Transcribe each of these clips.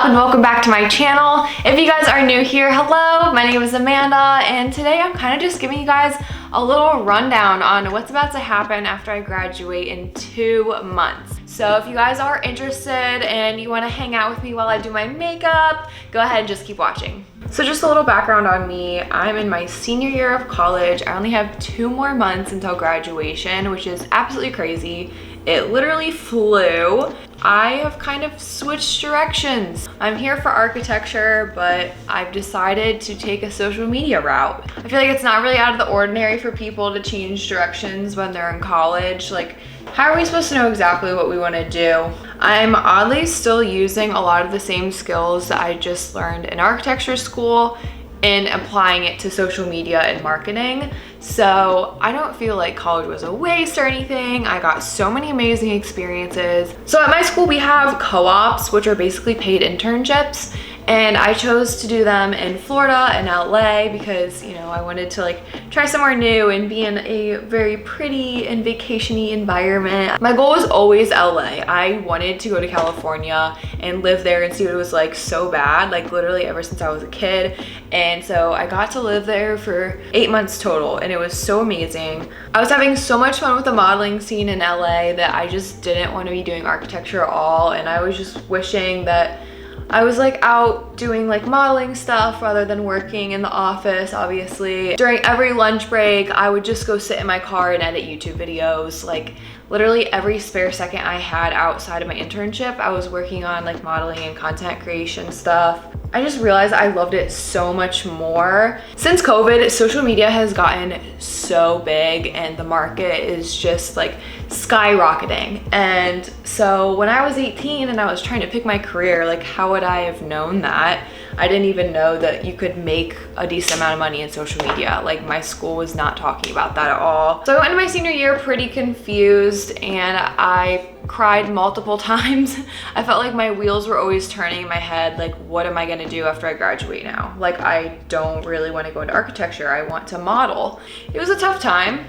up and welcome back to my channel. If you guys are new here, hello, my name is Amanda and today I'm kind of just giving you guys a little rundown on what's about to happen after I graduate in 2 months. So if you guys are interested and you want to hang out with me while I do my makeup, go ahead and just keep watching. So just a little background on me. I'm in my senior year of college. I only have 2 more months until graduation, which is absolutely crazy. It literally flew. I have kind of switched directions. I'm here for architecture, but I've decided to take a social media route. I feel like it's not really out of the ordinary for people to change directions when they're in college. Like, how are we supposed to know exactly what we want to do? I'm oddly still using a lot of the same skills that I just learned in architecture school and applying it to social media and marketing. So I don't feel like college was a waste or anything. I got so many amazing experiences. So at my school we have co-ops, which are basically paid internships. And I chose to do them in Florida and LA because, you know, I wanted to like try somewhere new and be in a very pretty and vacation-y environment. My goal was always LA. I wanted to go to California and live there and see what it was like so bad, like literally ever since I was a kid. And so I got to live there for 8 months total and it was so amazing. I was having so much fun with the modeling scene in LA that I just didn't want to be doing architecture at all. And I was just wishing that I was like out doing like modeling stuff rather than working in the office, obviously. During every lunch break, I would just go sit in my car and edit YouTube videos. Like literally every spare second I had outside of my internship, I was working on like modeling and content creation stuff. I just realized I loved it so much more. Since COVID, social media has gotten so big and the market is just like skyrocketing. And so when I was 18 and I was trying to pick my career, like how would I have known that? I didn't even know that you could make a decent amount of money in social media. Like my school was not talking about that at all. So I went into my senior year pretty confused and I cried multiple times. I felt like my wheels were always turning in my head. Like, what am I gonna do after I graduate now? Like, I don't really want to go into architecture. I want to model. It was a tough time.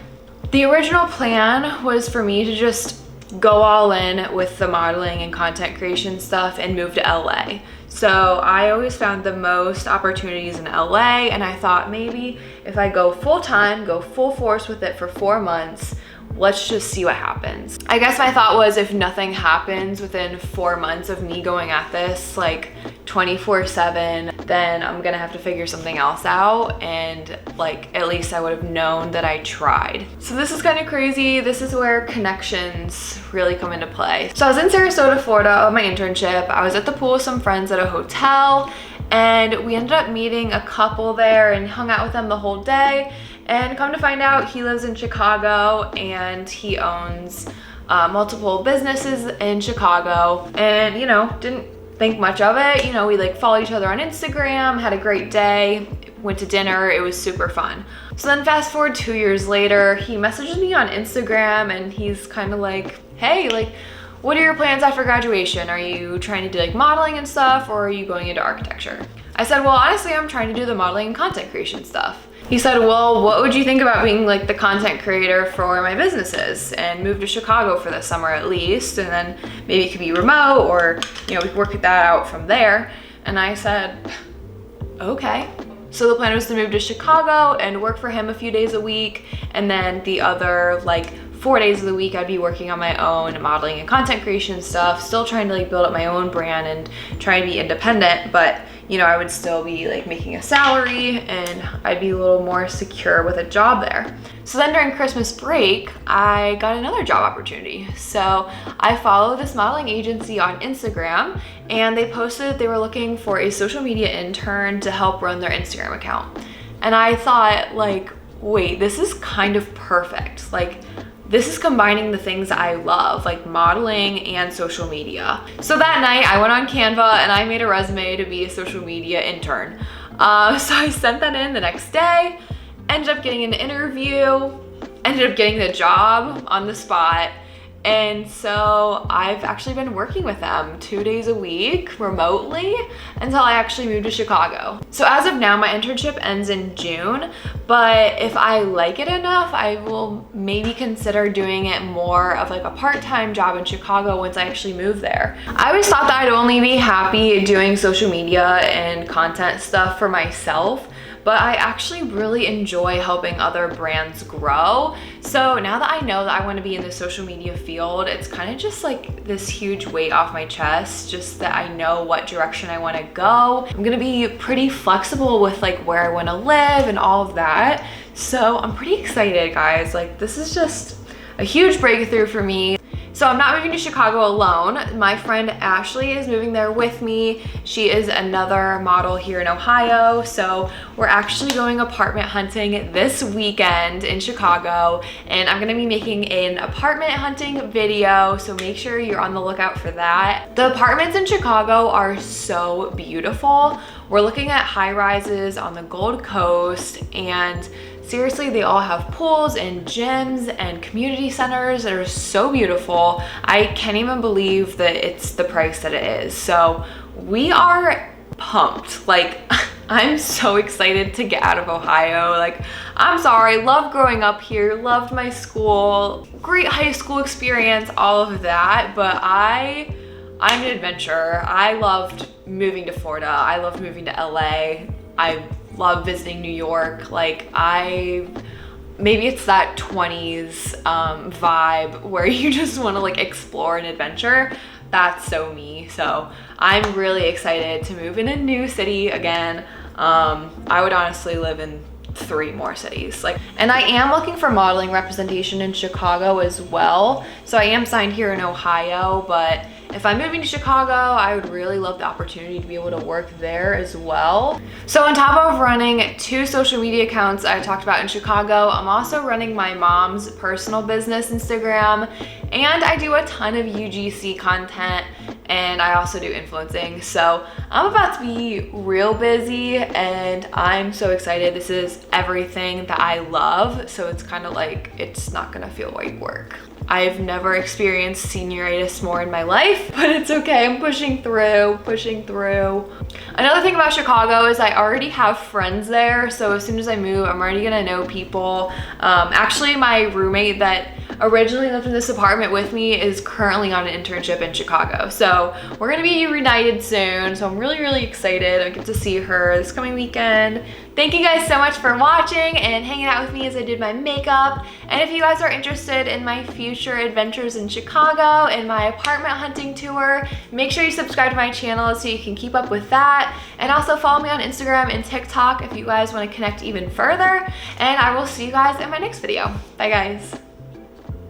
The original plan was for me to just go all in with the modeling and content creation stuff and move to LA. So I always found the most opportunities in LA and I thought maybe if I go full time, go full force with it for 4 months, let's just see what happens. I guess my thought was if nothing happens within 4 months of me going at this like 24/7, then I'm gonna have to figure something else out and like at least I would have known that I tried. So this is kind of crazy. This is where connections really come into play. So I was in Sarasota, Florida on my internship. I was at the pool with some friends at a hotel and we ended up meeting a couple there and hung out with them the whole day. And come to find out, he lives in Chicago and he owns multiple businesses in Chicago. And, you know, didn't think much of it. You know, we like followed each other on Instagram, had a great day, went to dinner. It was super fun. So then fast forward 2 years later, he messages me on Instagram and he's kind of like, hey, like, what are your plans after graduation? Are you trying to do like modeling and stuff or are you going into architecture? I said, well, honestly, I'm trying to do the modeling and content creation stuff. He said, well, what would you think about being like the content creator for my businesses and move to Chicago for the summer at least, and then maybe it could be remote or, you know, we could work that out from there. And I said, okay. So the plan was to move to Chicago and work for him a few days a week, and then the other like 4 days of the week I'd be working on my own modeling and content creation stuff, still trying to like build up my own brand and try and be independent, but you know, I would still be like making a salary and I'd be a little more secure with a job there. So then during Christmas break, I got another job opportunity. So I followed this modeling agency on Instagram and they posted that they were looking for a social media intern to help run their Instagram account. And I thought like, wait, this is kind of perfect. Like, this is combining the things I love, like modeling and social media. So that night I went on Canva and I made a resume to be a social media intern. So I sent that in the next day, ended up getting an interview, ended up getting the job on the spot. And so I've actually been working with them 2 days a week remotely until I actually moved to Chicago. So as of now, my internship ends in June, but if I like it enough, I will maybe consider doing it more of like a part-time job in Chicago once I actually move there. I always thought that I'd only be happy doing social media and content stuff for myself, but I actually really enjoy helping other brands grow. So now that I know that I want to be in the social media field, it's kind of just like this huge weight off my chest, just that I know what direction I want to go. I'm gonna be pretty flexible with like where I want to live and all of that. So I'm pretty excited, guys. Like, this is just a huge breakthrough for me. So I'm not moving to Chicago alone. My friend Ashley is moving there with me. She is another model here in Ohio. So we're actually going apartment hunting this weekend in Chicago, and I'm gonna be making an apartment hunting video. So make sure you're on the lookout for that. The apartments in Chicago are so beautiful. We're looking at high rises on the Gold Coast, and seriously, they all have pools and gyms and community centers that are so beautiful. I can't even believe that it's the price that it is. So we are pumped. Like, I'm so excited to get out of Ohio. Like, I'm sorry, loved growing up here, loved my school, great high school experience, all of that, but I'm an adventurer. I loved moving to Florida. I loved moving to LA. I love visiting New York. Like, maybe it's that 20s vibe where you just want to like explore and adventure. That's so me. So I'm really excited to move in a new city again. I would honestly live in 3 more cities. And I am looking for modeling representation in Chicago as well. So I am signed here in Ohio, but if I'm moving to Chicago, I would really love the opportunity to be able to work there as well. So on top of running 2 social media accounts I talked about in Chicago, I'm also running my mom's personal business Instagram, and I do a ton of UGC content, and I also do influencing. So I'm about to be real busy, and I'm so excited. This is everything that I love, so it's kind of like, it's not gonna feel like work. I've never experienced senioritis more in my life, but it's okay. I'm pushing through. Another thing about Chicago is I already have friends there. So as soon as I move, I'm already gonna know people. Actually, my roommate that originally lived in this apartment with me is currently on an internship in Chicago. So we're gonna be reunited soon. So I'm really, really excited. I get to see her this coming weekend. Thank you guys so much for watching and hanging out with me as I did my makeup. And if you guys are interested in my future adventures in Chicago and my apartment hunting tour, make sure you subscribe to my channel so you can keep up with that. And also follow me on Instagram and TikTok if you guys want to connect even further. And I will see you guys in my next video. Bye, guys.